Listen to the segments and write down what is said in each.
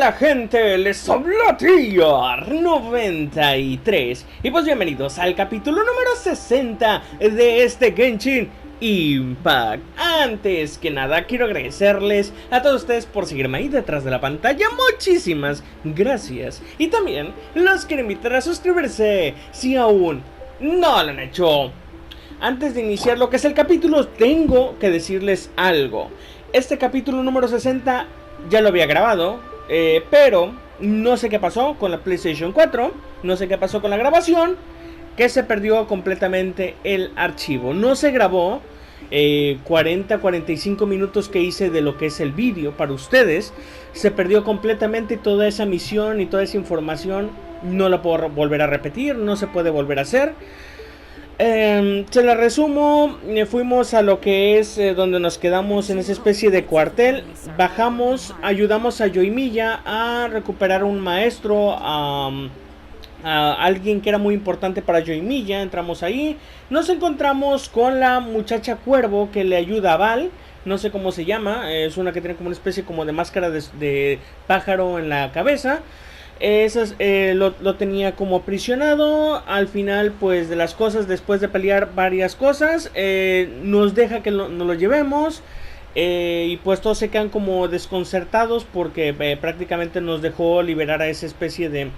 Hola gente, les habla Tier93 y pues bienvenidos al capítulo número 60 de este Genshin Impact. Antes que nada quiero agradecerles a todos ustedes por seguirme ahí detrás de la pantalla, muchísimas gracias. Y también los quiero invitar a suscribirse si aún no lo han hecho. Antes de iniciar lo que es el capítulo, tengo que decirles algo. Este capítulo número 60 ya lo había grabado, pero no sé qué pasó con la PlayStation 4, no sé qué pasó con la grabación, que se perdió completamente el archivo. No se grabó 40-45 minutos que hice de lo que es el vídeo para ustedes. Se perdió completamente toda esa misión y toda esa información. No la puedo volver a repetir, no se puede volver a hacer. Se la resumo. Fuimos a lo que es donde nos quedamos en esa especie de cuartel. Bajamos, ayudamos a Yoimiya a recuperar un maestro, a alguien que era muy importante para Yoimiya. Entramos ahí, nos encontramos con la muchacha cuervo que le ayuda a Val. No sé cómo se llama, es una que tiene como una especie como de máscara de pájaro en la cabeza. Esas, lo tenía como aprisionado. Al final pues de las cosas, después de pelear varias cosas, nos deja que nos lo llevemos. Y pues todos se quedan como desconcertados porque prácticamente nos dejó liberar a esa especie de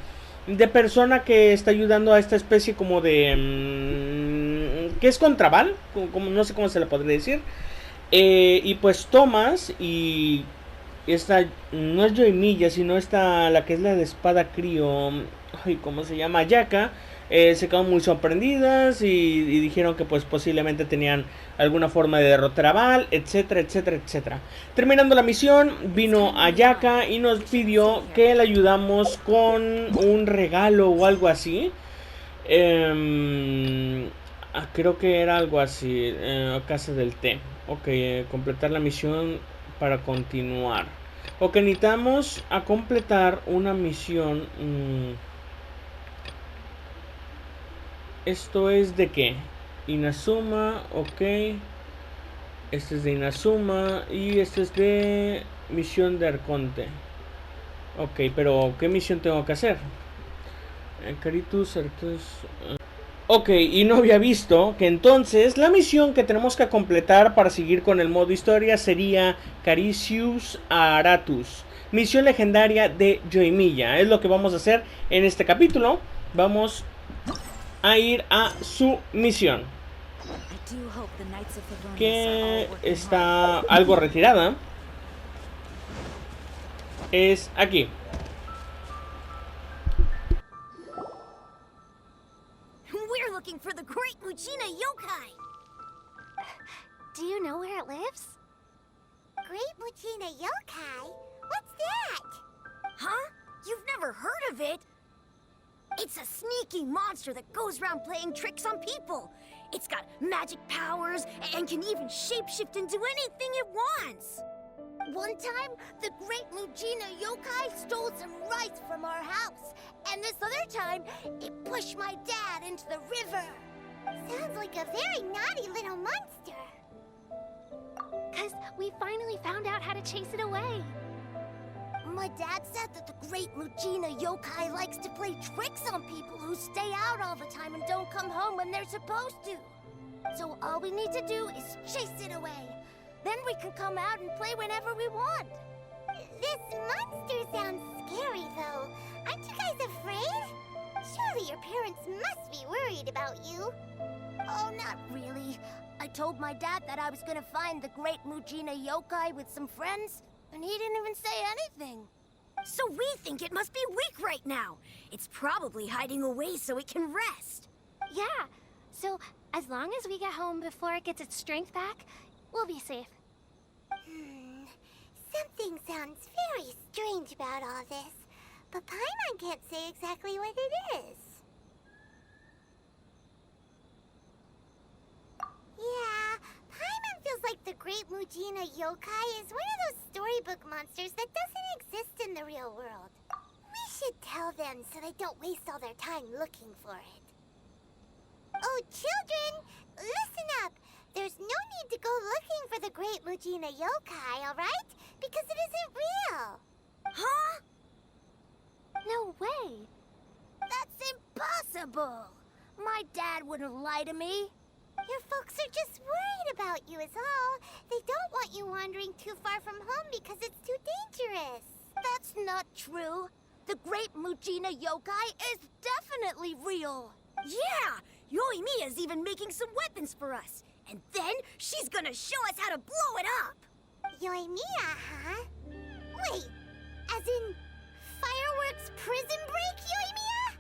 persona que está ayudando a esta especie como de que es contrabal, como no sé cómo se le podría decir. Y pues Thomas y esta no es Yoimiya, sino esta, la que es la de espada crío, ay, ¿cómo se llama? Yaka. Se quedaron muy sorprendidas y dijeron que pues posiblemente tenían alguna forma de derrotar a Val, etcétera, etcétera, etcétera. Terminando la misión, vino a Yaka y nos pidió que le ayudamos con un regalo o algo así. Creo que era algo así, casa del té. Ok, completar la misión para continuar. Ok, necesitamos a completar una misión. Esto es de qué? Inazuma, ok. Este es de Inazuma y este es de misión de Arconte. Ok, pero ¿qué misión tengo que hacer? Caritus, Artus. Ok, y no había visto que entonces la misión que tenemos que completar para seguir con el modo historia sería Carassius Auratus, misión legendaria de Yoimiya. Es lo que vamos a hacer en este capítulo. Vamos a ir a su misión, que está algo retirada. Es aquí. We're looking for the great Mujina yokai! Do you know where it lives? Great Mujina yokai? What's that? Huh? You've never heard of it? It's a sneaky monster that goes around playing tricks on people. It's got magic powers and can even shapeshift into anything it wants. One time, the great Mujina yokai stole some rice from our house. And this other time, it pushed my dad into the river. Sounds like a very naughty little monster. 'Cause we finally found out how to chase it away. My dad said that the great Mujina yokai likes to play tricks on people who stay out all the time and don't come home when they're supposed to. So all we need to do is chase it away. Then we can come out and play whenever we want. This monster sounds scary, though. Aren't you guys afraid? Surely your parents must be worried about you. Oh, not really. I told my dad that I was gonna find the great Mujina yokai with some friends, and he didn't even say anything. So we think it must be weak right now. It's probably hiding away so it can rest. Yeah, so as long as we get home before it gets its strength back, we'll be safe. Something sounds very strange about all this, but Paimon can't say exactly what it is. Yeah, Paimon feels like the great Mujina yokai is one of those storybook monsters that doesn't exist in the real world. We should tell them so they don't waste all their time looking for it. Oh, children, listen up. There's no need to go looking for the great Mujina yokai, alright? Because it isn't real. Huh? way. That's impossible. My dad wouldn't lie to me. Your folks are just worried about you is all. They don't want you wandering too far from home because it's too dangerous. That's not true. The Great Mujina Yokai is definitely real. Yeah! Yoimiya's even making some weapons for us. And then she's gonna show us how to blow it up. Yoimiya, huh? Wait, as in fireworks prison break, Yoimiya?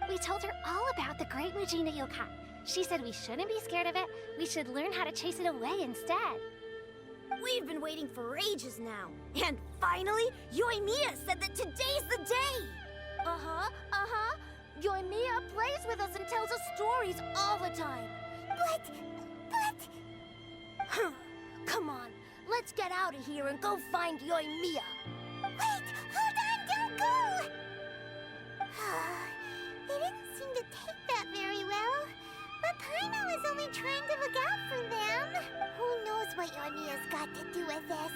We told her all about the Great Mujina Yokai. She said we shouldn't be scared of it. We should learn how to chase it away instead. We've been waiting for ages now. And finally, Yoimiya said that today's the day. Uh-huh. Yoimiya plays with us and tells us stories all the time. But... Come on, let's get out of here and go find Yoimiya. Wait, hold on, don't go! They didn't seem to take that very well. But Paimon was only trying to look out for them. Who knows what Yoimiya's got to do with this?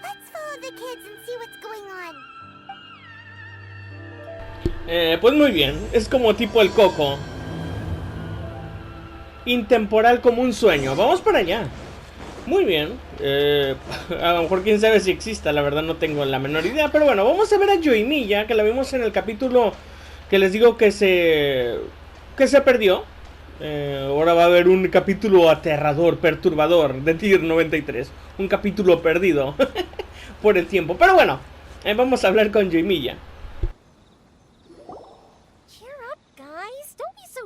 Let's follow the kids and see what's going on. Pues muy bien, es como tipo el coco. Intemporal como un sueño. Vamos para allá. Muy bien. A lo mejor quién sabe si exista, la verdad no tengo la menor idea. Pero bueno, vamos a ver a Yoimiya, que la vimos en el capítulo que les digo que se perdió. Ahora va a haber un capítulo aterrador, perturbador de Tier 93. Un capítulo perdido por el tiempo. Pero bueno, vamos a hablar con Yoimiya.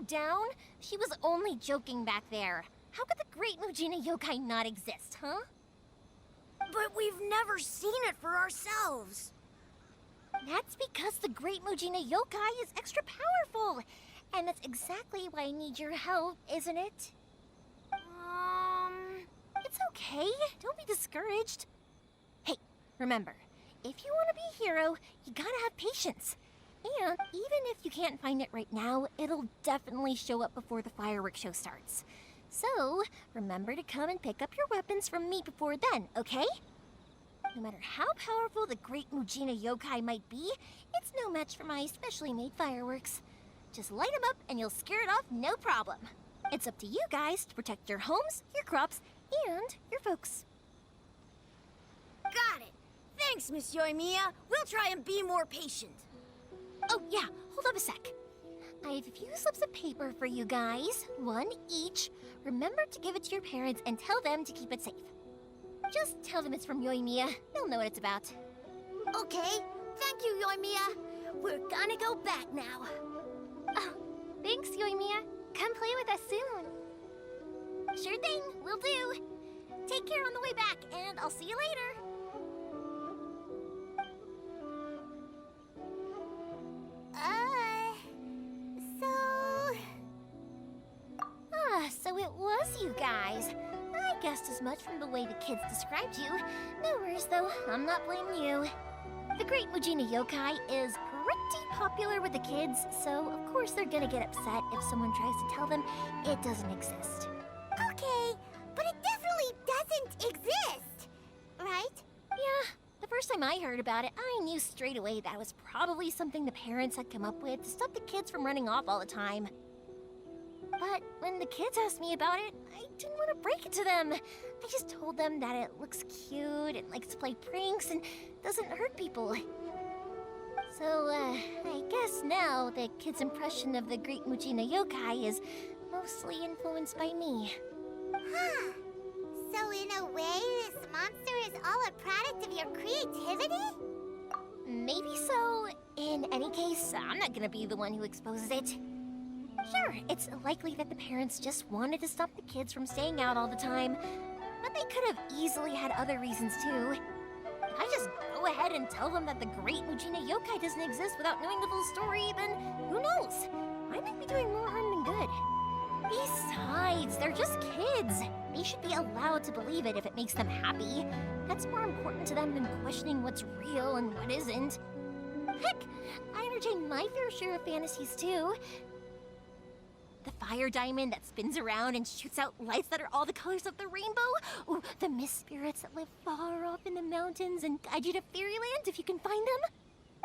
Down? She was only joking back there. How could the Great Mujina Yokai not exist, huh? But we've never seen it for ourselves. That's because the Great Mujina Yokai is extra powerful. And that's exactly why I need your help, isn't it? It's okay. Don't be discouraged. Hey, remember, if you want to be a hero, you gotta have patience. And even if you can't find it right now, it'll definitely show up before the fireworks show starts. So, remember to come and pick up your weapons from me before then, okay? No matter how powerful the Great Mujina Yokai might be, it's no match for my specially made fireworks. Just light them up and you'll scare it off no problem. It's up to you guys to protect your homes, your crops, and your folks. Got it! Thanks, Miss Yoimiya. We'll try and be more patient. Oh, yeah, hold up a sec. I have a few slips of paper for you guys, one each. Remember to give it to your parents and tell them to keep it safe. Just tell them it's from Yoimiya. They'll know what it's about. Okay, thank you, Yoimiya. We're gonna go back now. Oh, thanks, Yoimiya. Come play with us soon. Sure thing, will do. Take care on the way back, and I'll see you later. So it was you guys. I guessed as much from the way the kids described you. No worries though, I'm not blaming you. The Great Mujina Yokai is pretty popular with the kids, so of course they're gonna get upset if someone tries to tell them it doesn't exist. Okay, but it definitely doesn't exist, right? Yeah, the first time I heard about it, I knew straight away that was probably something the parents had come up with to stop the kids from running off all the time. But when the kids asked me about it, I didn't want to break it to them. I just told them that it looks cute and likes to play pranks and doesn't hurt people. So, I guess now the kids' impression of the Great Mujina Yokai is mostly influenced by me. Huh. So in a way, this monster is all a product of your creativity? Maybe so. In any case, I'm not gonna be the one who exposes it. Sure, it's likely that the parents just wanted to stop the kids from staying out all the time, but they could have easily had other reasons too. If I just go ahead and tell them that the Great Mujina Yokai doesn't exist without knowing the full story, then who knows? I might be doing more harm than good. Besides, they're just kids. They should be allowed to believe it if it makes them happy. That's more important to them than questioning what's real and what isn't. Heck, I entertain my fair share of fantasies too. The fire diamond that spins around and shoots out lights that are all the colors of the rainbow. Ooh, the mist spirits that live far off in the mountains and guide you to fairyland if you can find them.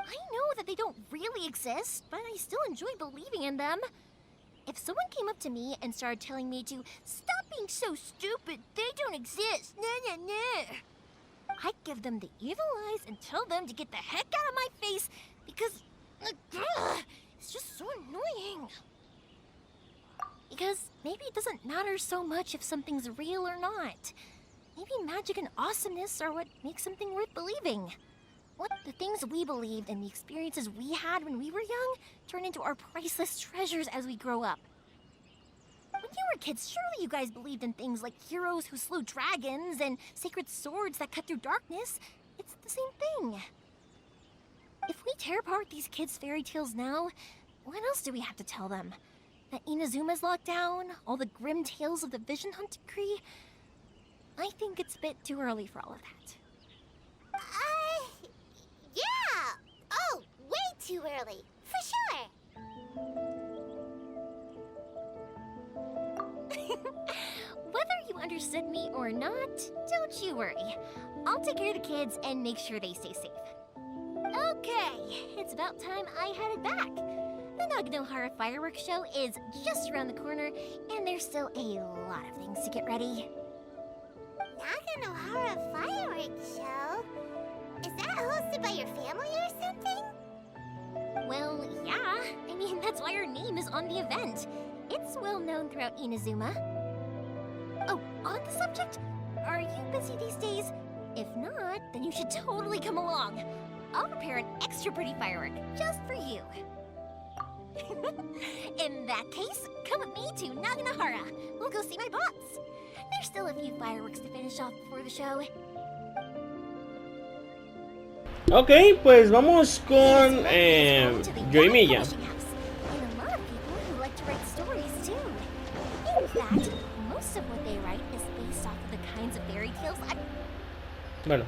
I know that they don't really exist, but I still enjoy believing in them. If someone came up to me and started telling me to stop being so stupid, they don't exist, I'd give them the evil eyes and tell them to get the heck out of my face because it's just so annoying. Because maybe it doesn't matter so much if something's real or not. Maybe magic and awesomeness are what makes something worth believing. What the things we believed and the experiences we had when we were young turn into our priceless treasures as we grow up. When you were kids, surely you guys believed in things like heroes who slew dragons and sacred swords that cut through darkness. It's the same thing. If we tear apart these kids' fairy tales now, what else do we have to tell them? That Inazuma's locked down? All the grim tales of the Vision Hunt decree? I think it's a bit too early for all of that. Yeah! Oh, way too early, for sure! Whether you understood me or not, don't you worry. I'll take care of the kids and make sure they stay safe. Okay, it's about time I headed back. The Naganohara fireworks show is just around the corner, and there's still a lot of things to get ready. Naganohara fireworks show? Is that hosted by your family or something? Well, yeah. I mean, that's why our name is on the event. It's well known throughout Inazuma. Oh, on the subject, are you busy these days? If not, then you should totally come along. I'll prepare an extra pretty firework just for you. In that case, come with me to Naganohara. We'll go see my pops. There's still a few fireworks to finish off before the show. Ok, pues vamos con yo y Milla. Bueno,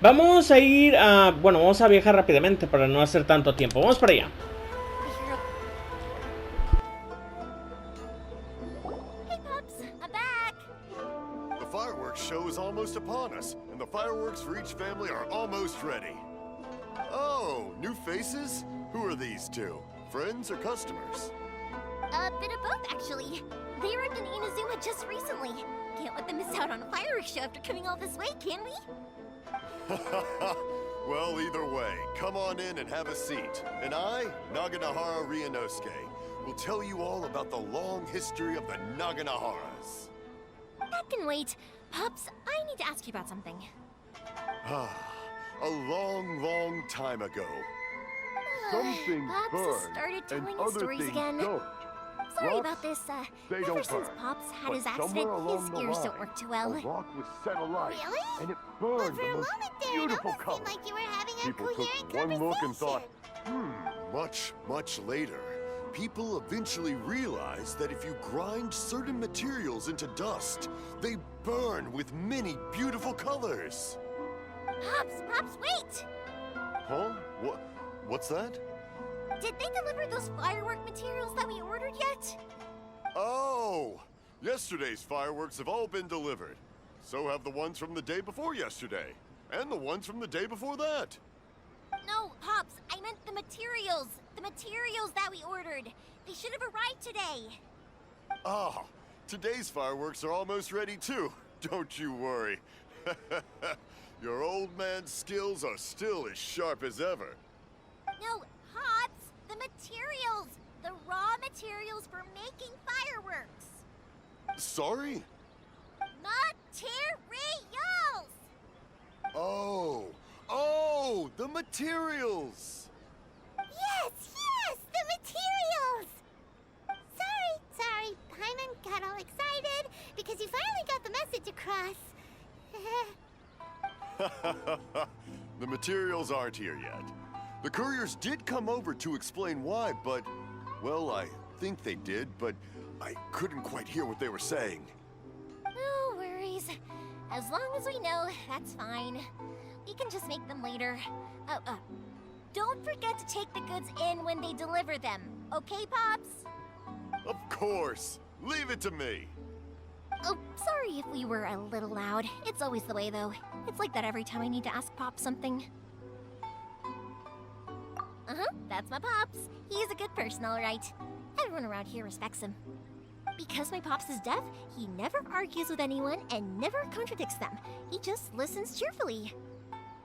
vamos a ir a... Bueno, vamos a viajar rápidamente para no hacer tanto tiempo. Vamos para allá. The fireworks show is almost upon us, and the fireworks for each family are almost ready. Oh, new faces? Who are these two? Friends or customers? A bit of both, actually. They arrived in Inazuma just recently. Can't let them miss out on a fireworks show after coming all this way, can we? Well, either way, come on in and have a seat. And I, Naganohara Ryunosuke, will tell you all about the long history of the Naganoharas. That can wait. Pops, I need to ask you about something. A long, long time ago. Some things Pops burn, has started and telling other stories things again. don't. Sorry Rocks, about this. they Ever don't since burn. Pops had But his accident, somewhere along his the ears line, don't work too well. a rock was set alight, Really? and it Well, burned for the a most moment there, it beautiful almost color. seemed like you were having a People coherent took one look and thought, conversation. Much later, people eventually realized that if you grind certain materials into dust, they burn with many beautiful colors. Pops, wait! Huh? What's that? Did they deliver those firework materials that we ordered yet? Oh! Yesterday's fireworks have all been delivered. So have the ones from the day before yesterday. And the ones from the day before that. No, Pops, I meant the materials. The materials that we ordered. They should have arrived today. Ah, today's fireworks are almost ready too. Don't you worry. Your old man's skills are still as sharp as ever. No, Pops, the materials. The raw materials for making fireworks. Sorry? Materials! Oh, the materials! Yes, the materials! Sorry, Paimon got all excited because you finally got the message across. The materials aren't here yet. The couriers did come over to explain why, but, well, I think they did, but I couldn't quite hear what they were saying. No worries. As long as we know, that's fine. We can just make them later. Don't forget to take the goods in when they deliver them. Okay, Pops? Of course. Leave it to me. Oh, sorry if we were a little loud. It's always the way, though. It's like that every time I need to ask Pop something. That's my pops. He's a good person, all right. Everyone around here respects him. Because my pops is deaf, he never argues with anyone and never contradicts them. He just listens cheerfully.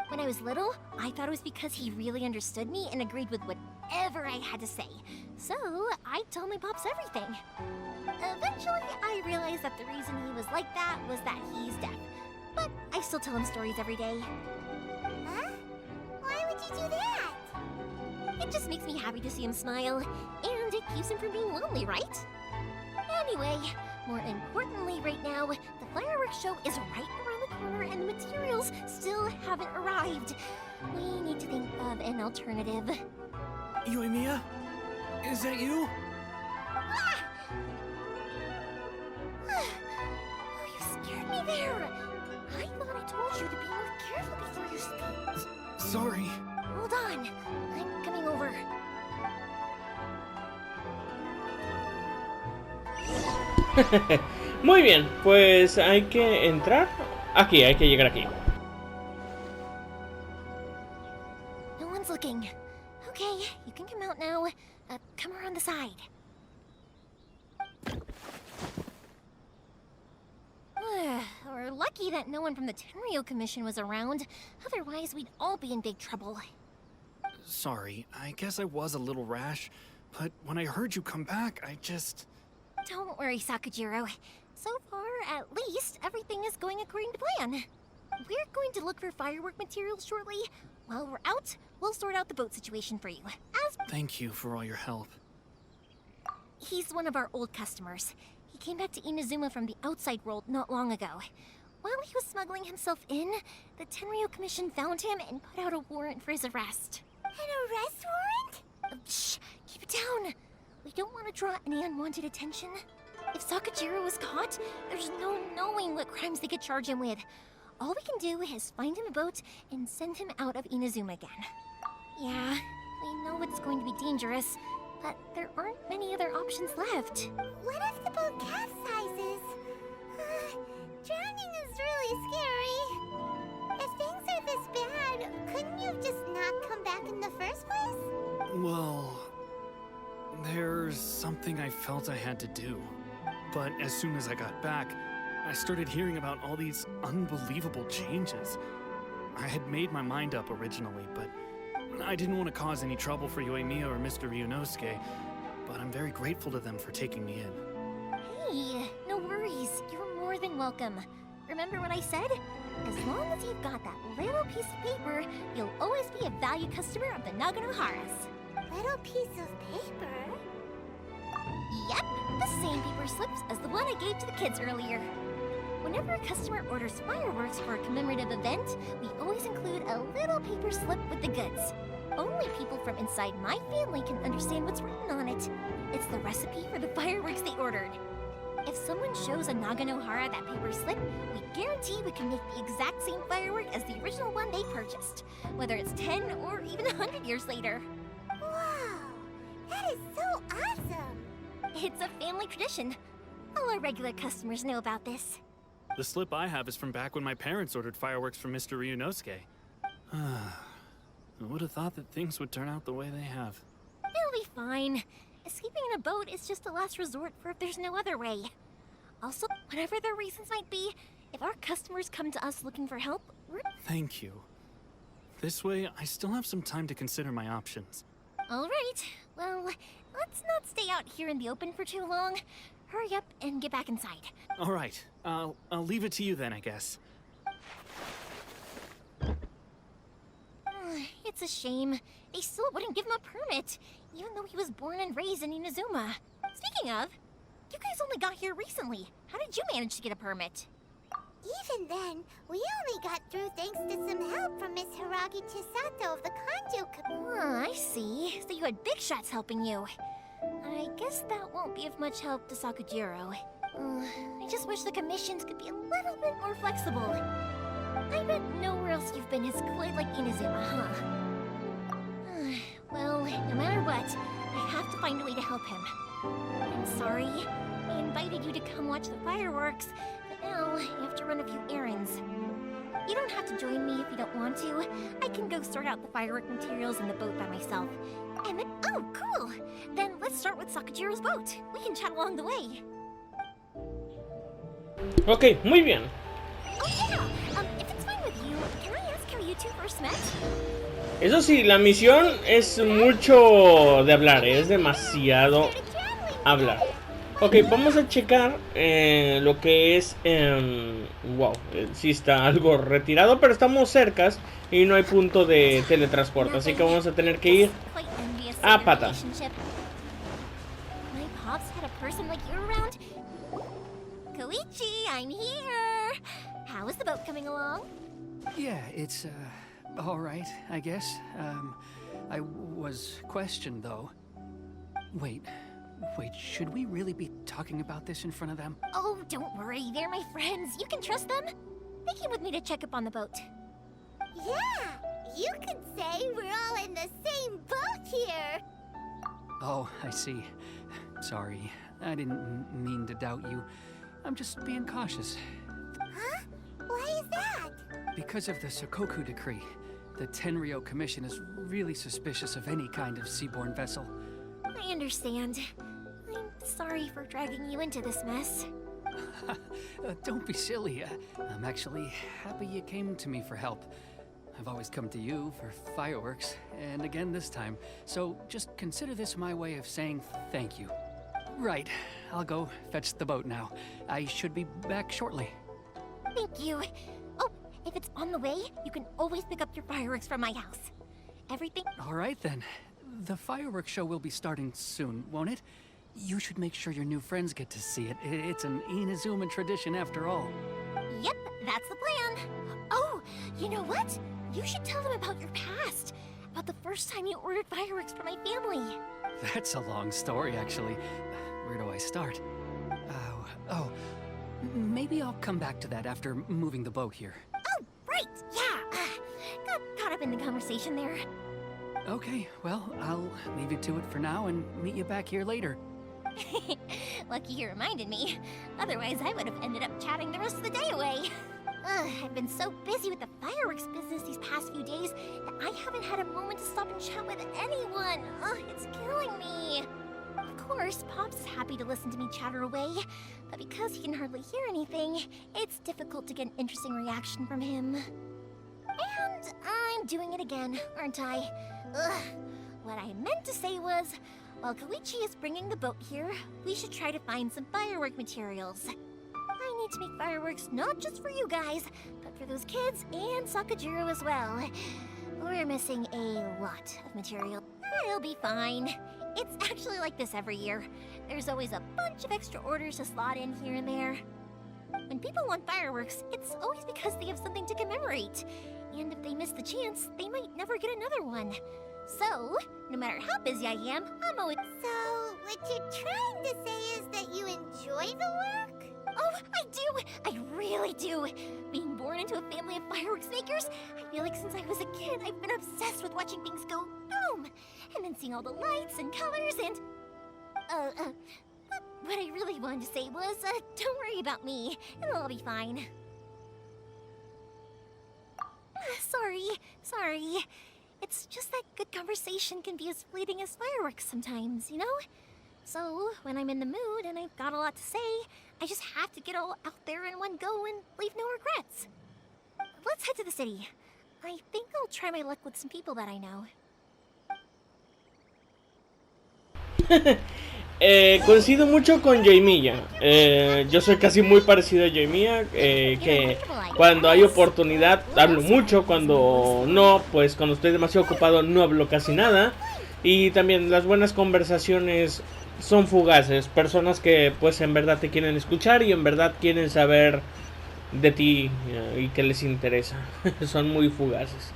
When I was little, I thought it was because he really understood me and agreed with whatever I had to say. So, I told my pops everything. Eventually, I realized that the reason he was like that was that he's deaf. But I still tell him stories every day. Huh? Why would you do that? It just makes me happy to see him smile, and it keeps him from being lonely, right? Anyway, more importantly right now, the fireworks show is right around the corner and the materials still haven't arrived. We need to think of an alternative. Yoimiya? Is that you? Ah! You scared me there! I thought I told you to be more careful before you speak. Sorry. Hold on, I'm coming over. Muy bien, pues hay que entrar. Aquí, hay que llegar aquí. No one's looking. Okay, you can come out now. Come around the side. We're lucky that no one from the Tenryo Commission was around. Otherwise, we'd all be in big trouble. Sorry, I guess I was a little rash, but when I heard you come back, I just... Don't worry, Sakujiro. So far, at least, everything is going according to plan. We're going to look for firework materials shortly. While we're out, we'll sort out the boat situation for you. Thank you for all your help. He's one of our old customers. He came back to Inazuma from the outside world not long ago. While he was smuggling himself in, the Tenryo Commission found him and put out a warrant for his arrest. An arrest warrant? Shh! Keep it down! We don't want to draw any unwanted attention. If Sakujiro was caught, there's no knowing what crimes they could charge him with. All we can do is find him a boat and send him out of Inazuma again. Yeah, we know it's going to be dangerous, but there aren't many other options left. What if the boat capsizes? Drowning is really scary. If things are this bad, couldn't you have just not come back in the first place? Well... there's something I felt I had to do. But as soon as I got back, I started hearing about all these unbelievable changes. I had made my mind up originally, but I didn't want to cause any trouble for Yoimiya or Mr. Ryunosuke, but I'm very grateful to them for taking me in. Hey, no worries. You're more than welcome. Remember what I said? As long as you've got that little piece of paper, you'll always be a valued customer of the Naganoharas. Little piece of paper? Yep, the same paper slips as the one I gave to the kids earlier. Whenever a customer orders fireworks for a commemorative event, we always include a little paper slip with the goods. Only people from inside my family can understand what's written on it. It's the recipe for the fireworks they ordered. If someone shows a Naganohara that paper slip, we guarantee we can make the exact same firework as the original one they purchased, whether it's 10 or even 100 years later. Wow, that is so awesome! It's a family tradition. All our regular customers know about this. The slip I have is from back when my parents ordered fireworks from Mr. Ryunosuke. I would have thought that things would turn out the way they have. They'll be fine. Escaping in a boat is just a last resort for if there's no other way. Also, whatever their reasons might be, if our customers come to us looking for help, we're... Thank you. This way, I still have some time to consider my options. All right. Well, let's not stay out here in the open for too long. Hurry up and get back inside. All right. I'll leave it to you then, I guess. It's a shame. They still wouldn't give him a permit, even though he was born and raised in Inazuma. Speaking of, you guys only got here recently. How did you manage to get a permit? Even then, we only got through thanks to some help from Miss Hiragi Chisato of the Kanjo Oh, I see. So you had big shots helping you. I guess that won't be of much help to Sakujiro. I just wish the commissions could be a little bit more flexible. I bet nowhere else you've been is quite like Inazuma, huh? Well, no matter what, I have to find a way to help him. I'm sorry. I invited you to come watch the fireworks, but now you have to run a few errands. You don't have to join me if you don't want to. I can go sort out the firework materials in the boat by myself. And then, oh, cool. Then let's start with Sakajiro's boat. We can chat along the way. Ok, muy bien. Oh yeah. If it's fine with you, can I ask how you two first met? Eso sí, la misión es mucho de hablar, es demasiado hablar. Ok, vamos a checar lo que es... wow, sí está algo retirado, pero estamos cercas y no hay punto de teletransporte, así que vamos a tener que ir a pata. My pops had a person like you around. Koichi, I'm here. How is the boat coming along? Yeah, it's, all right, I guess. I was questioned, though. Wait, should we really be talking about this in front of them? Oh, don't worry, they're my friends. You can trust them. They came with me to check up on the boat. Yeah, you could say we're all in the same boat here. Oh, I see. Sorry, I didn't mean to doubt you. I'm just being cautious. Huh? Why is that? Because of the Sokoku decree, the Tenryou Commission is really suspicious of any kind of seaborne vessel. I understand. I'm sorry for dragging you into this mess. Don't be silly. I'm actually happy you came to me for help. I've always come to you for fireworks, and again this time. So just consider this my way of saying thank you. Right, I'll go fetch the boat now. I should be back shortly. Thank you. Oh, if it's on the way, you can always pick up your fireworks from my house. Everything... All right then. The fireworks show will be starting soon, won't it? You should make sure your new friends get to see it. It's an Inazuman tradition after all. Yep, that's the plan. Oh, you know what? You should tell them about your past. About the first time you ordered fireworks for my family. That's a long story, actually. Where do I start? Oh, maybe I'll come back to that after moving the boat here. Oh, right, yeah. Got caught up in the conversation there. Okay, well, I'll leave you to it for now and meet you back here later. Lucky you reminded me. Otherwise, I would have ended up chatting the rest of the day away. I've been so busy with the fireworks business these past few days that I haven't had a moment to stop and chat with anyone. It's killing me. Of course, Pops is happy to listen to me chatter away, but because he can hardly hear anything, it's difficult to get an interesting reaction from him. And I'm doing it again, aren't I? What I meant to say was, while Koichi is bringing the boat here, we should try to find some firework materials. I need to make fireworks not just for you guys, but for those kids and Sakajiro as well. We're missing a lot of material. It'll be fine. It's actually like this every year. There's always a bunch of extra orders to slot in here and there. When people want fireworks, it's always because they have something to commemorate. And if they miss the chance, they might never get another one. So, no matter how busy I am, I'm always... So, what you're trying to say is that you enjoy the work? Oh, I do! I really do! Being born into a family of fireworks makers, I feel like since I was a kid, I've been obsessed with watching things go boom! And then seeing all the lights and colors and... What I really wanted to say was, don't worry about me. It'll all be fine. Sorry. It's just that good conversation can be as fleeting as fireworks sometimes, you know? So, when I'm in the mood and I've got a lot to say, I just have to get all out there in one go and leave no regrets. Let's head to the city. I think I'll try my luck with some people that I know. Coincido mucho con Jaimiya. Yo soy casi muy parecido a Jaimiya, que cuando hay oportunidad hablo mucho, cuando no, pues cuando estoy demasiado ocupado no hablo casi nada. Y también las buenas conversaciones son fugaces, personas que pues en verdad te quieren escuchar y en verdad quieren saber de ti y que les interesa. Son muy fugaces.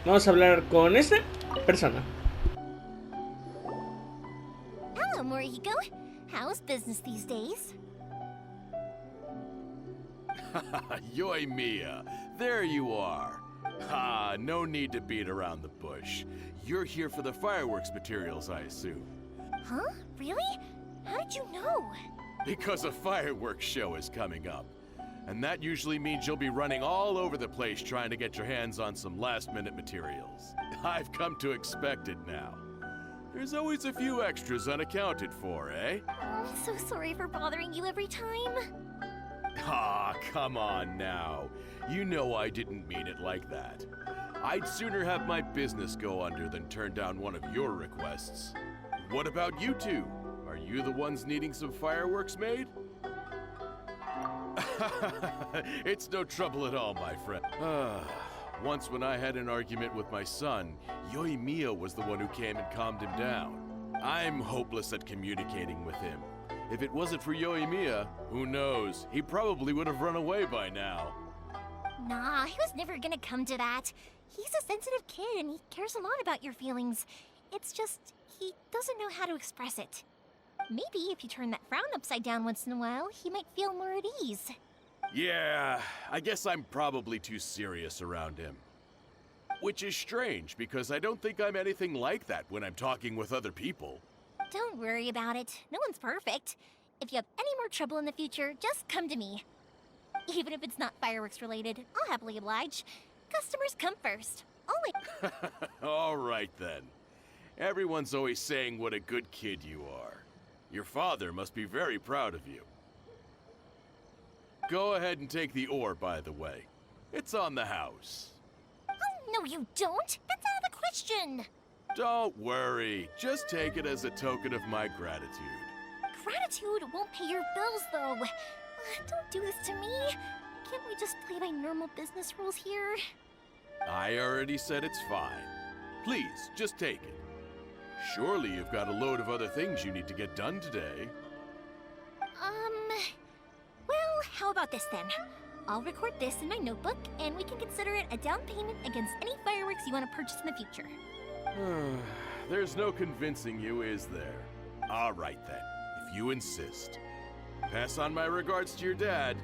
Vamos a hablar con esta persona. Hello, Morihiko. How's business these days? Yoimiya, there you are. No need to beat around the bush. You're here for the fireworks materials, I assume. Huh? Really? How did you know? Because a fireworks show is coming up. And that usually means you'll be running all over the place trying to get your hands on some last-minute materials. I've come to expect it now. There's always a few extras unaccounted for, eh? I'm so sorry for bothering you every time. Ah, come on now. You know I didn't mean it like that. I'd sooner have my business go under than turn down one of your requests. What about you two? Are you the ones needing some fireworks made? It's no trouble at all, my friend. Once when I had an argument with my son, Yoimiya was the one who came and calmed him down. I'm hopeless at communicating with him. If it wasn't for Yoimiya, who knows? He probably would have run away by now. Nah, he was never gonna come to that. He's a sensitive kid and he cares a lot about your feelings. It's just, he doesn't know how to express it. Maybe if you turn that frown upside down once in a while, he might feel more at ease. Yeah, I guess I'm probably too serious around him. Which is strange, because I don't think I'm anything like that when I'm talking with other people. Don't worry about it. No one's perfect. If you have any more trouble in the future, just come to me. Even if it's not fireworks related, I'll happily oblige. Customers come first. Always. All right then. Everyone's always saying what a good kid you are. Your father must be very proud of you. Go ahead and take the ore, by the way. It's on the house. Oh, no you don't. That's out of the question. Don't worry. Just take it as a token of my gratitude. Gratitude won't pay your bills, though. Don't do this to me. Can't we just play by normal business rules here? I already said it's fine. Please, just take it. Surely you've got a load of other things you need to get done today. Well, how about this then? I'll record this in my notebook, and we can consider it a down payment against any fireworks you want to purchase in the future. There's no convincing you, is there? All right then, if you insist. Pass on my regards to your dad.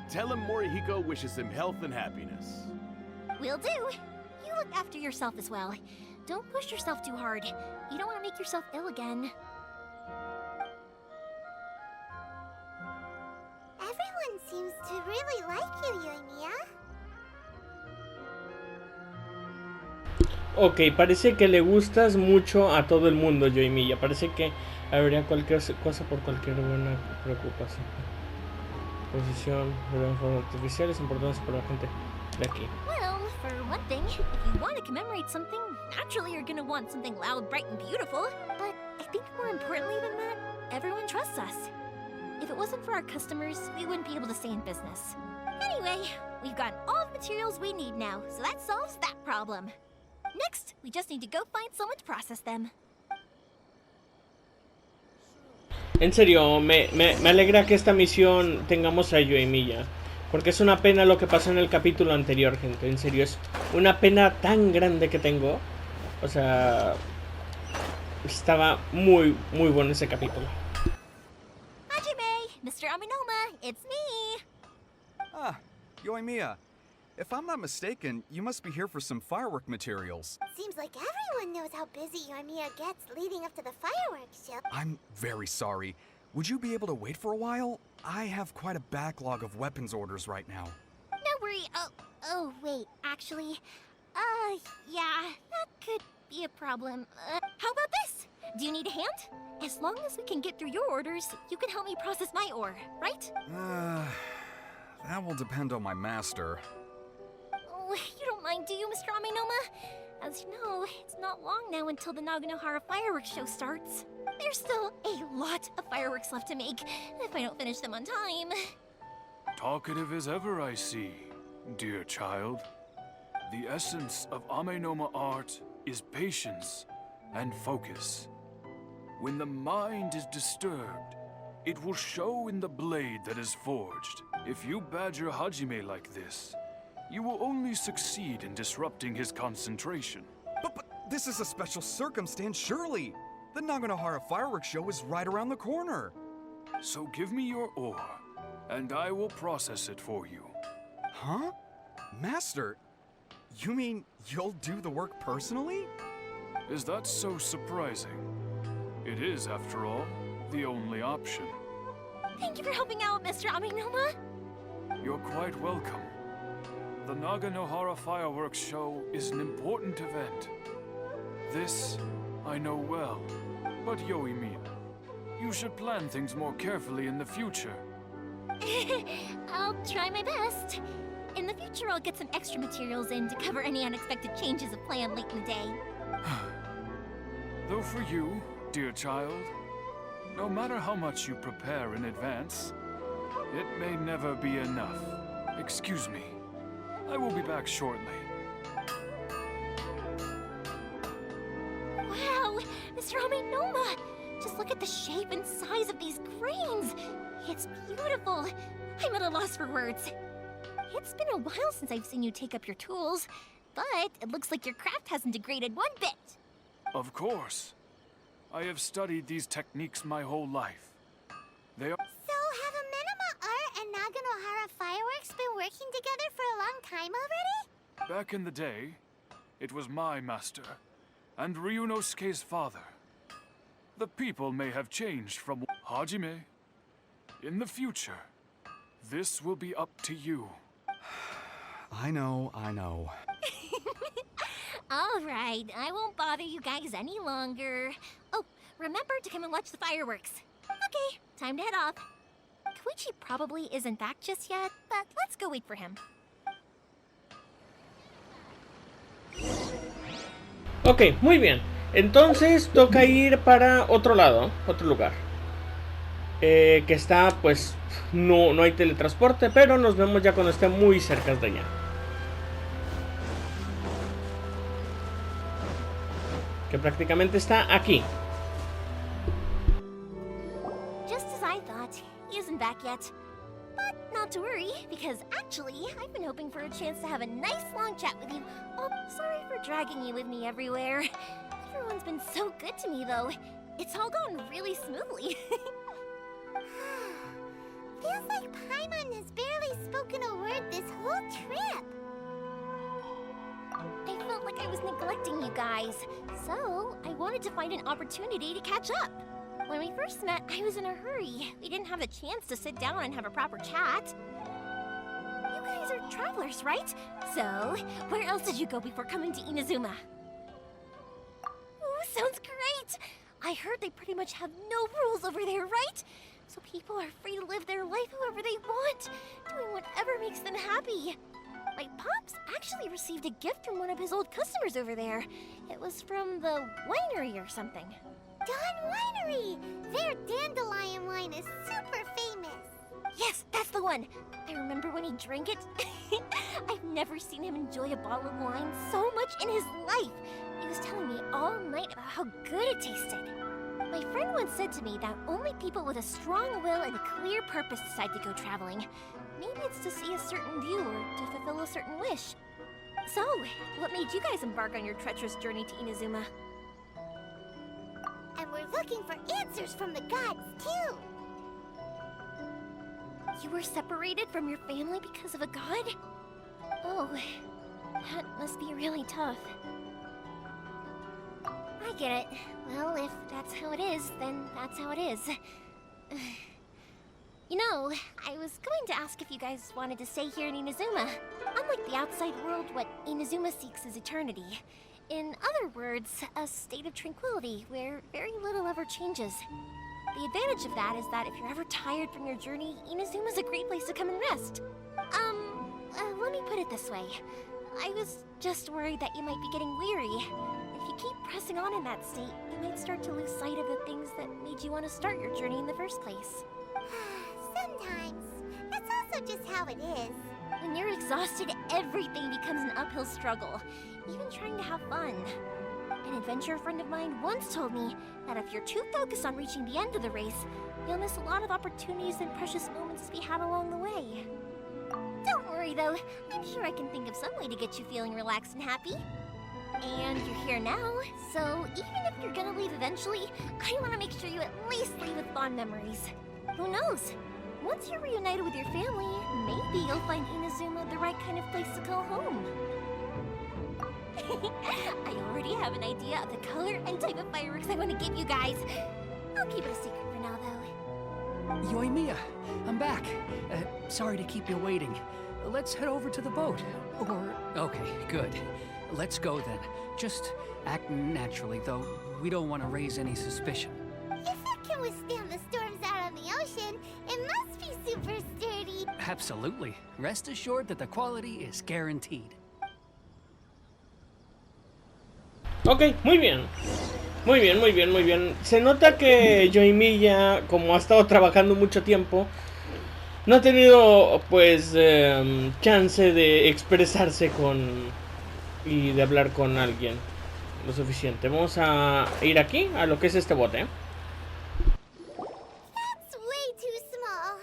Tell him Morihiko wishes him health and happiness. Will do. You look after yourself as well. Don't push yourself too hard. You don't want to make yourself ill again. Everyone seems to really like you, Yoimiya. Ok, parece que le gustas mucho a todo el mundo, Yoimiya. Parece que habría cualquier cosa por cualquier buena preocupación. Posición, fuegos artificiales importantes para la gente de aquí. Well, for one thing, if you want to commemorate something, naturally you're gonna want something loud, bright, and beautiful. But I think more importantly than that, everyone trusts us. If it wasn't for our customers, we wouldn't be able to stay in business. Anyway, we've got all the materials we need now, so that solves that problem. Next, we just need to go find someone to process them. En serio, me alegra que esta misión tengamos a Yoimiya. Porque es una pena lo que pasó en el capítulo anterior, gente. En serio, es una pena tan grande que tengo. O sea, estaba muy bueno ese capítulo. Hajime, Mr. Aminoma, it's me. Ah, Yoimiya. If I'm not mistaken, you must be here for some firework materials. Seems like everyone knows how busy Yoimiya gets leading up to the fireworks show. I'm very sorry. Would you be able to wait for a while? I have quite a backlog of weapons orders right now. No worry. Oh, wait, actually, yeah, that could be a problem. How about this? Do you need a hand? As long as we can get through your orders, you can help me process my ore, right? That will depend on my master. Oh, you don't mind, do you, Mr. Aminoma? As you know, it's not long now until the Naganohara fireworks show starts. There's still a lot of fireworks left to make, if I don't finish them on time. Talkative as ever, I see, dear child. The essence of Amenoma art is patience and focus. When the mind is disturbed, it will show in the blade that is forged. If you badger Hajime like this, you will only succeed in disrupting his concentration. But this is a special circumstance, surely. The Naganohara fireworks show is right around the corner. So give me your ore, and I will process it for you. Huh? Master, you mean you'll do the work personally? Is that so surprising? It is, after all, the only option. Thank you for helping out, Mr. Aminoma. You're quite welcome. The Naganohara Fireworks Show is an important event. This I know well. But Yoimiya, you should plan things more carefully in the future. I'll try my best. In the future, I'll get some extra materials in to cover any unexpected changes of plan late in the day. Though for you, dear child, no matter how much you prepare in advance, it may never be enough. Excuse me. I will be back shortly. Wow, Mr. Amenoma! Just look at the shape and size of these grains! It's beautiful! I'm at a loss for words. It's been a while since I've seen you take up your tools, but it looks like your craft hasn't degraded one bit. Of course. I have studied these techniques my whole life. They are... So, have Amenoma Art and Naganohara Fireworks been working together for a long time already? Back in the day, it was my master, and Ryunosuke's father. The people may have changed from Hajime. In the future, this will be up to you. I know. All right, I won't bother you guys any longer. Oh, remember to come and watch the fireworks. Okay, time to head off. Koichi probably isn't back just yet, but let's go wait for him. Ok, muy bien. Entonces toca ir para otro lado, otro lugar. Que está, pues, no hay teletransporte, pero nos vemos ya cuando esté muy cerca de allá. Que prácticamente está aquí. Just as I thought, he isn't back yet. But not to worry, because actually, I've been hoping for a chance to have a nice long chat with you. Oh, sorry for dragging you with me everywhere. Everyone's been so good to me, though. It's all gone really smoothly. Feels like Paimon has barely spoken a word this whole trip. I felt like I was neglecting you guys, so I wanted to find an opportunity to catch up. When we first met, I was in a hurry. We didn't have a chance to sit down and have a proper chat. You guys are travelers, right? So, where else did you go before coming to Inazuma? Ooh, sounds great! I heard they pretty much have no rules over there, right? So people are free to live their life however they want, doing whatever makes them happy. My pops actually received a gift from one of his old customers over there. It was from the winery or something. Dawn Winery! Their dandelion wine is super famous. Yes, that's the one. I remember when he drank it. I've never seen him enjoy a bottle of wine so much in his life. He was telling me all night about how good it tasted. My friend once said to me that only people with a strong will and a clear purpose decide to go traveling. Maybe it's to see a certain view or to fulfill a certain wish. So, what made you guys embark on your treacherous journey to Inazuma? And we're looking for answers from the gods, too. You were separated from your family because of a god? Oh, that must be really tough. I get it. Well, if that's how it is, then that's how it is. You know, I was going to ask if you guys wanted to stay here in Inazuma. Unlike the outside world, what Inazuma seeks is eternity. In other words, a state of tranquility where very little ever changes. The advantage of that is that if you're ever tired from your journey, Inazuma's a great place to come and rest. Let me put it this way. I was just worried that you might be getting weary. If you keep pressing on in that state, you might start to lose sight of the things that made you want to start your journey in the first place. Sometimes. That's also just how it is. When you're exhausted, everything becomes an uphill struggle, even trying to have fun. An adventure friend of mine once told me that if you're too focused on reaching the end of the race, you'll miss a lot of opportunities and precious moments to be had along the way. Don't worry though, I'm sure I can think of some way to get you feeling relaxed and happy. And you're here now, so even if you're gonna leave eventually, I want to make sure you at least leave with fond memories. Who knows? Once you're reunited with your family, maybe you'll find Inazuma the right kind of place to call home. I already have an idea of the color and type of fireworks I want to give you guys. I'll keep it a secret for now, though. Yoimiya, I'm back. Sorry to keep you waiting. Let's head over to the boat. Or, okay, good. Let's go then. Just act naturally, though. We don't want to raise any suspicion. If it can withstand the storms out on the ocean, it must be super sturdy. Absolutely. Rest assured that the quality is guaranteed. Ok, muy bien. Muy bien, muy bien, muy bien. Se nota que Yoimiya, como ha estado trabajando mucho tiempo, no ha tenido, pues, chance de expresarse y de hablar con alguien lo suficiente. Vamos a ir aquí, a lo que es este bote. That's way too small.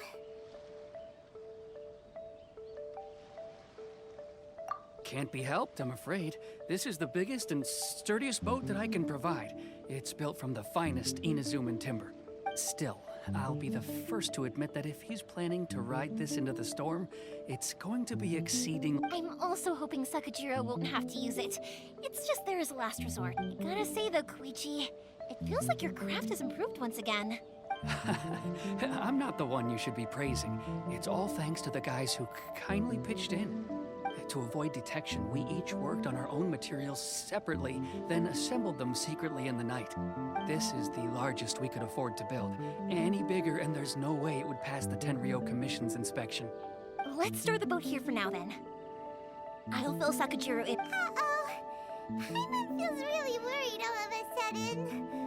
Can't be helped, I'm afraid. This is the biggest and sturdiest boat that I can provide. It's built from the finest Inazuman timber. Still, I'll be the first to admit that if he's planning to ride this into the storm, it's going to be exceeding... I'm also hoping Sakajiro won't have to use it. It's just there as a last resort. Gotta say though, Koichi, it feels like your craft has improved once again. I'm not the one you should be praising. It's all thanks to the guys who kindly pitched in. To avoid detection, we each worked on our own materials separately, then assembled them secretly in the night. This is the largest we could afford to build. Any bigger and there's no way it would pass the Tenryou Commission's inspection. Let's store the boat here for now then. I'll fill Sakajiro in. Uh-oh. Paimon feels really worried all of a sudden.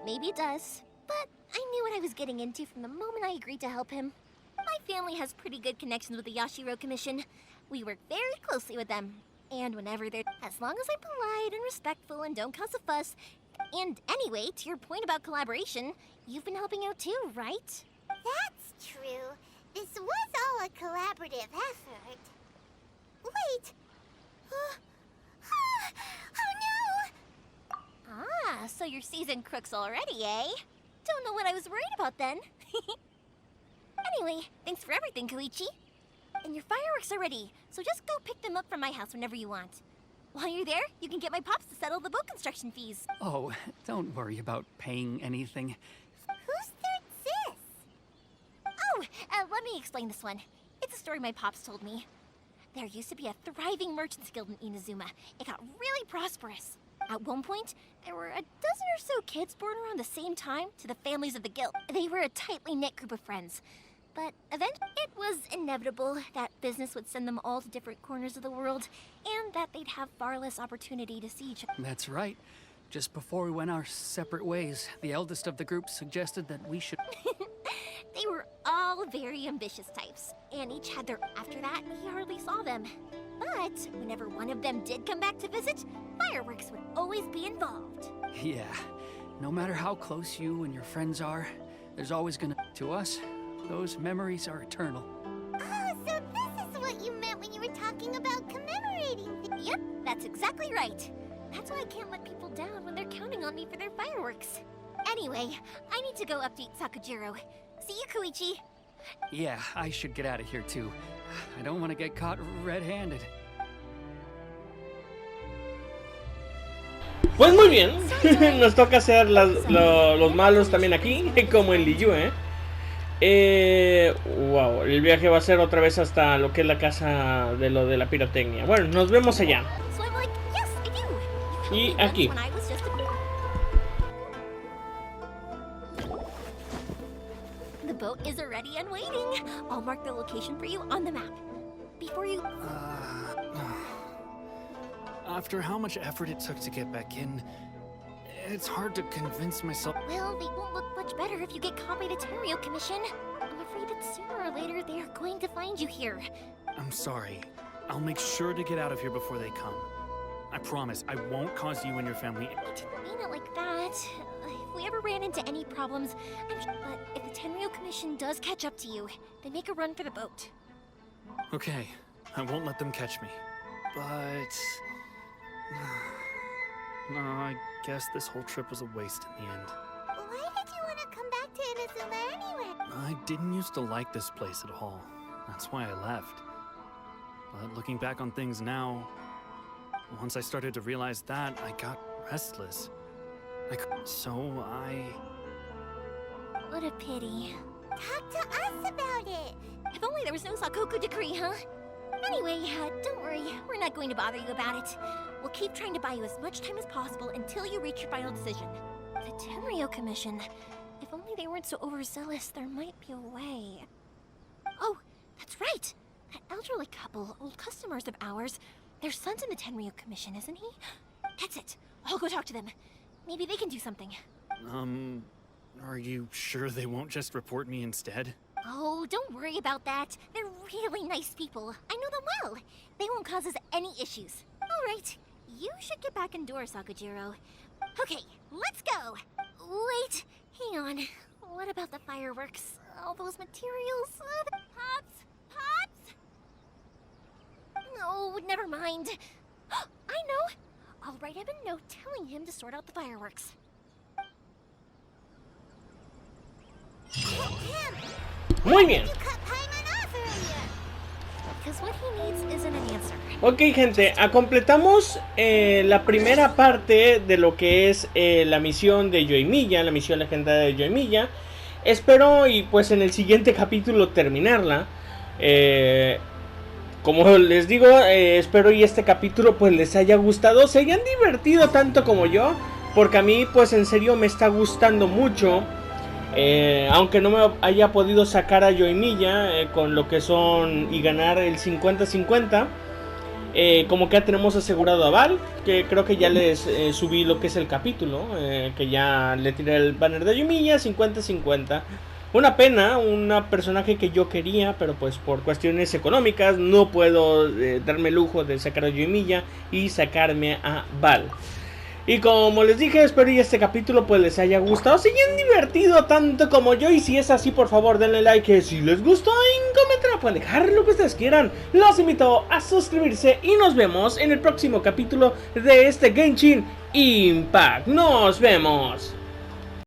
Maybe it does. But I knew what I was getting into from the moment I agreed to help him. My family has pretty good connections with the Yashiro Commission. We work very closely with them. And whenever they're... As long as I'm polite and respectful and don't cause a fuss. And anyway, to your point about collaboration, you've been helping out too, right? That's true. This was all a collaborative effort. Wait. Oh no! Ah, so you're seasoned crooks already, eh? Don't know what I was worried about then. Anyway, thanks for everything, Koichi. And your fireworks are ready, so just go pick them up from my house whenever you want. While you're there, you can get my pops to settle the boat construction fees. Oh, don't worry about paying anything. Whose third's this? Oh, let me explain this one. It's a story my pops told me. There used to be a thriving merchants guild in Inazuma. It got really prosperous. At one point, there were a dozen or so kids born around the same time to the families of the guild. They were a tightly knit group of friends. But eventually, it was inevitable that business would send them all to different corners of the world, and that they'd have far less opportunity to see each other. That's right. Just before we went our separate ways, the eldest of the group suggested that we should... They were all very ambitious types, and each had their... After that, he hardly saw them. But whenever one of them did come back to visit, fireworks would always be involved. Yeah. No matter how close you and your friends are, there's always gonna... To us, those memories are eternal. Oh, so this is what you meant when you were talking about commemorating things. Yep, that's exactly right. That's why I can't let people down when they're counting on me for their fireworks. Anyway, I need to go update Sakajiro. See you, Koichi. Yeah, I should get out of here too. I don't want to get caught red-handed. Pues muy bien, nos toca hacer los malos también aquí, como en Liyu, wow, el viaje va a ser otra vez hasta lo que es la casa de lo de la pirotecnia. Bueno, nos vemos allá. Y aquí. The boat is ready and waiting. I'll mark the location for you on the map. Before you... After how much effort it took to get back in, it's hard to convince myself... Well, they won't look much better if you get caught by the Tenryou Commission. I'm afraid that sooner or later they are going to find you here. I'm sorry. I'll make sure to get out of here before they come. I promise, I won't cause you and your family... I didn't mean it like that. If we ever ran into any problems, but if the Tenryou Commission does catch up to you, they make a run for the boat. Okay, I won't let them catch me. But... No, I guess this whole trip was a waste in the end. Why did you want to come back to Inazuma anyway? I didn't used to like this place at all. That's why I left. But looking back on things now, once I started to realize that, I got restless. What a pity. Talk to us about it. If only there was no Sakoku decree, huh? Anyway, don't worry. We're not going to bother you about it. We'll keep trying to buy you as much time as possible until you reach your final decision. The Tenryou Commission. If only they weren't so overzealous, there might be a way. Oh, that's right. That elderly couple, old customers of ours. Their son's in the Tenryou Commission, isn't he? That's it. I'll go talk to them. Maybe they can do something. Are you sure they won't just report me instead? Oh, don't worry about that. They're really nice people. I know them well. They won't cause us any issues. All right, you should get back indoors, Sakujiro. Okay, let's go. Wait, hang on. What about the fireworks? All those materials? Pops? Pops? No, never mind. I know. I'll write him a note telling him to sort out the fireworks. Muy bien. Because what he needs isn't an answer. Ok, gente, completamos la primera parte de lo que es la misión de Yoimiya, la misión legendaria de Yoimiya. Espero y pues en el siguiente capítulo terminarla. Como les digo, espero y este capítulo pues les haya gustado, se hayan divertido tanto como yo, porque a mí pues en serio me está gustando mucho. Aunque no me haya podido sacar a Yoimiya con lo que son y ganar el 50-50, como que ya tenemos asegurado a Val, que creo que ya les subí lo que es el capítulo, que ya le tiré el banner de Yoimiya 50-50. Una pena, una personaje que yo quería, pero pues por cuestiones económicas no puedo darme el lujo de sacar a Yoimiya y sacarme a Val. Y como les dije, espero y este capítulo pues les haya gustado, se hayan divertido tanto como yo. Y si es así, por favor denle like, si les gustó, en comentario pueden dejar lo que ustedes quieran. Los invito a suscribirse y nos vemos en el próximo capítulo de este Genshin Impact. Nos vemos.